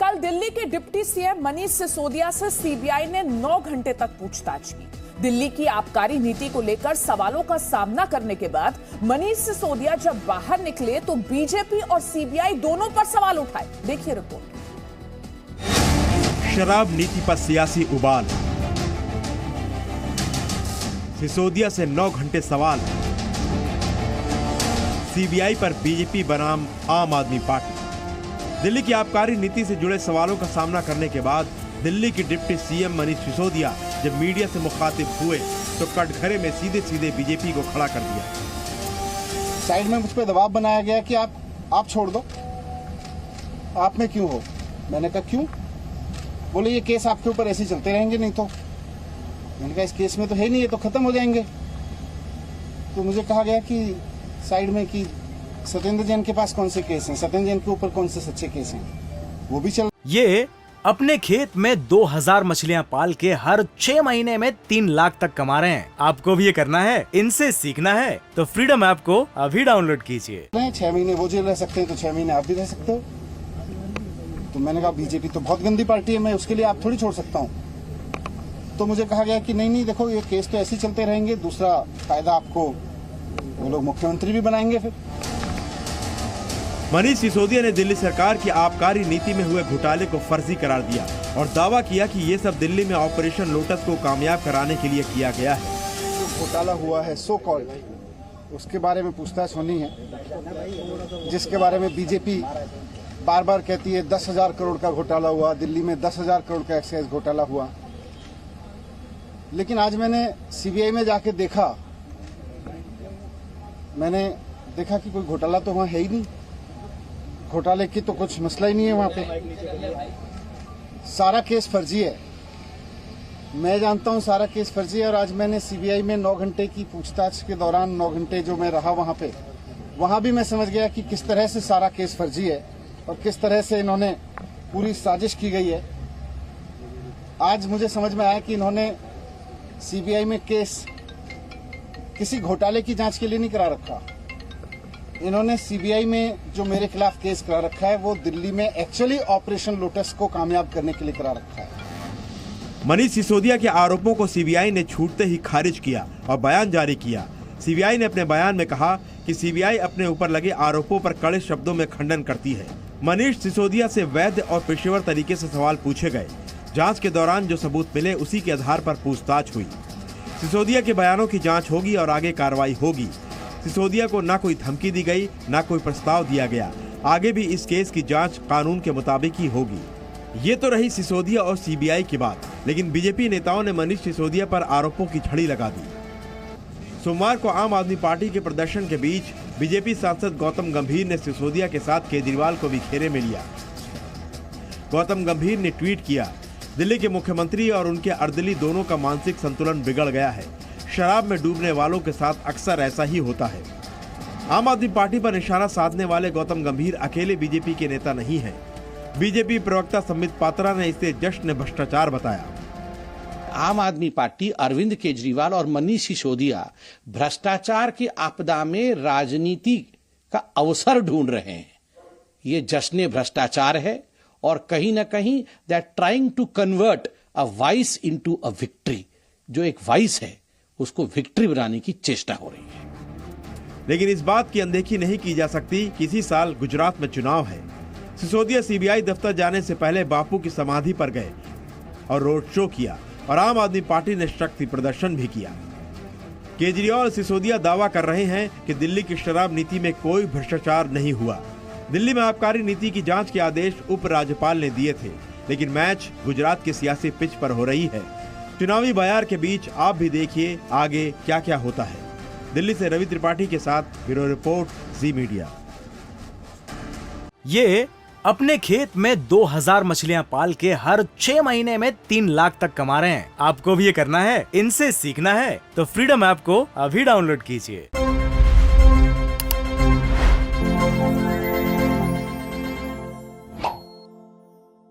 कल दिल्ली के deputy CM Manish Sisodia से सीबीआई ने 9 घंटे तक पूछताछ की। दिल्ली की आबकारी नीति को लेकर सवालों का सामना करने के बाद मनीष सिसोदिया जब बाहर निकले तो बीजेपी और सीबीआई दोनों पर सवाल उठाए। देखिए रिपोर्ट। शराब नीति पर सियासी उबाल, सिसोदिया से 9 घंटे सवाल, सीबीआई पर बीजेपी बनाम आम आदमी पार्टी। दिल्ली की आबकारी नीति से जुड़े सवालों का सामना करने के बाद दिल्ली के डिप्टी सीएम मनीष सिसोदिया जब मीडिया से मुखातिब हुए तो कटघरे में सीधे सीधे बीजेपी को खड़ा कर दिया। साइड में मुझ पर दबाव बनाया गया कि आप छोड़ दो, आप में क्यों हो? मैंने कहा क्यों? बोले ये केस आपके ऊपर ऐसे चलते रहेंगे, नहीं तो। मैंने कहा इस केस में तो है नहीं, ये तो खत्म हो जाएंगे। तो मुझे कहा गया कि साइड में कि सत्येंद्र जैन के पास कौन से केस हैं, सत्येंद्र जैन के ऊपर कौन से सच्चे केस हैं, वो भी चल। ये अपने खेत में 2000 मछलियां पाल के हर 6 महीने में 3 लाख तक कमा रहे हैं। आपको भी ये करना है, इनसे सीखना है तो फ्रीडम ऐप को अभी डाउनलोड कीजिए। 6 महीने वो जेल रह सकते हैं तो 6 महीने आप भी रह सकते हो। तो मैंने कहा बीजेपी तो बहुत गंदी पार्टी है, मैं उसके लिए आप थोड़ी छोड़ सकता हूँ। तो मुझे कहा गया कि नहीं देखो ये केस तो ऐसे ही चलते रहेंगे, दूसरा फायदा आपको वो लोग मुख्यमंत्री भी बनाएंगे। फिर मनीष सिसोदिया ने दिल्ली सरकार की आबकारी नीति में हुए घोटाले को फर्जी करार दिया और दावा किया कि ये सब दिल्ली में ऑपरेशन लोटस को कामयाब कराने के लिए किया गया है। जो घोटाला हुआ है सो कॉल्ड, उसके बारे में पूछताछ होनी है, जिसके बारे में बीजेपी बार बार कहती है 10,000 करोड़ का घोटाला हुआ, दिल्ली में 10,000 करोड़ का एक्साइज घोटाला हुआ। लेकिन आज मैंने सीबीआई में जाके देखा, मैंने देखा कि कोई घोटाला तो वहाँ है ही नहीं, घोटाले की तो कुछ मसला ही नहीं है वहाँ पे। सारा केस फर्जी है, मैं जानता हूँ सारा केस फर्जी है। और आज मैंने सीबीआई में 9 घंटे की पूछताछ के दौरान 9 घंटे जो मैं रहा वहाँ पे, वहाँ भी मैं समझ गया कि किस तरह से सारा केस फर्जी है और किस तरह से इन्होंने पूरी साजिश की गई है। आज मुझे समझ में आया कि इन्होंने सीबीआई में केस किसी घोटाले की जांच के लिए नहीं करा रखा। इन्होंने सीबीआई में जो मेरे खिलाफ केस करा रखा है वो दिल्ली में एक्चुअली ऑपरेशन लोटस को कामयाब करने के लिए करा रखा है। मनीष सिसोदिया के आरोपों को सीबीआई ने छूटते ही खारिज किया और बयान जारी किया। सीबीआई ने अपने बयान में कहा कि सीबीआई अपने ऊपर लगे आरोपों पर कड़े शब्दों में खंडन करती है। मनीष सिसोदिया से वैध और पेशेवर तरीके से सवाल पूछे गए। जांच के दौरान जो सबूत मिले उसी के आधार पर पूछताछ हुई। सिसोदिया के बयानों की जांच होगी और आगे कार्रवाई होगी। सिसोदिया को ना कोई धमकी दी गई, ना कोई प्रस्ताव दिया गया। आगे भी इस केस की जांच कानून के मुताबिक ही होगी। ये तो रही सिसोदिया और सीबीआई की बात, लेकिन बीजेपी नेताओं ने मनीष सिसोदिया पर आरोपों की छड़ी लगा दी। सोमवार को आम आदमी पार्टी के प्रदर्शन के बीच बीजेपी सांसद गौतम गंभीर ने सिसोदिया के साथ केजरीवाल को भी घेरे में लिया। गौतम गंभीर ने ट्वीट किया, दिल्ली के मुख्यमंत्री और उनके अर्दली दोनों का मानसिक संतुलन बिगड़ गया है। शराब में डूबने वालों के साथ अक्सर ऐसा ही होता है। आम आदमी पार्टी पर निशाना साधने वाले गौतम गंभीर अकेले बीजेपी के नेता नहीं हैं। बीजेपी प्रवक्ता संबित पात्रा ने इसे जश्न भ्रष्टाचार बताया। आम आदमी पार्टी, अरविंद केजरीवाल और मनीष सिसोदिया भ्रष्टाचार की आपदा में राजनीति का अवसर ढूंढ रहे हैं। ये जश्न भ्रष्टाचार है और कहीं ना कहीं they are trying to convert a vice into a victory. जो एक वाइस है उसको विक्ट्री बनाने की चेष्टा हो रही है। लेकिन इस बात की अनदेखी नहीं की जा सकती कि इसी साल गुजरात में चुनाव है। सिसोदिया सीबीआई दफ्तर जाने से पहले बापू की समाधि पर गए और रोड शो किया और आम आदमी पार्टी ने शक्ति प्रदर्शन भी किया। केजरीवाल और सिसोदिया दावा कर रहे हैं कि दिल्ली की शराब नीति में कोई भ्रष्टाचार नहीं हुआ। दिल्ली में आबकारी नीति की जांच के आदेश उप राज्यपाल ने दिए थे, लेकिन मैच गुजरात की सियासी पिच पर हो रही है। चुनावी बयार के बीच आप भी देखिए आगे क्या क्या होता है। दिल्ली से रवि त्रिपाठी के साथ ब्यूरो रिपोर्ट, जी मीडिया। ये अपने खेत में 2000 मछलियां पाल के हर 6 महीने में 3 लाख तक कमा रहे हैं। आपको भी ये करना है, इनसे सीखना है तो फ्रीडम ऐप को अभी डाउनलोड कीजिए।